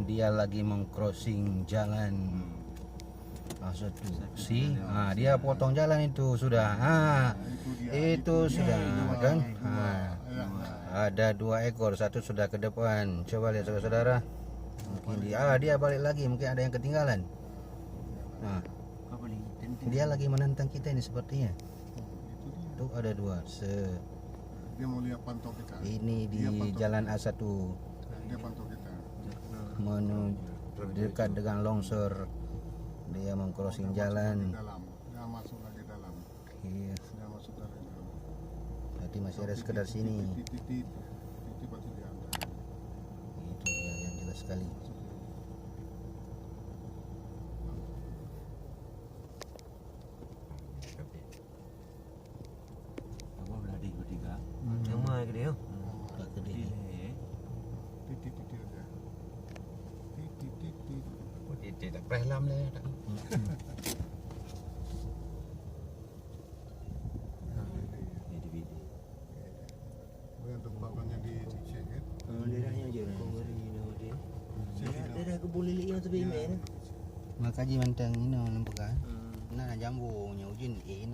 dia lagi meng-crossing jalan. Satu si, dia potong jalan itu sudah. Itu sudah kan. Ada 2 ekor, satu sudah ke depan. Coba lihat saudara-saudara. Mungkin dia balik lagi, mungkin ada yang ketinggalan. Dia lagi menantang kita ini sepertinya. Tuh ada 2. Dia mau lihat pantau kita. Ini di jalan A1. Dia pantau kita. Menuju dekat dengan longsor. Dia meng-crossing jalan. Dia masuk lagi dalam. Iya. Dia masuk lagi dalam. Berarti masih ada sekedar sini. Titik berarti dia ada. Itu dia yang jelas sekali. Apa beladi bertiga? Nama gede yo. Tak gede. Titik aja. Titik. Titik tak pelam le. Yang tempatnya di Cicek kan. Daerahnya je lah. Daerah kebun lili yang tepi men. Makaji mantang ini nampak kan. Nah jambu nya ujin ni.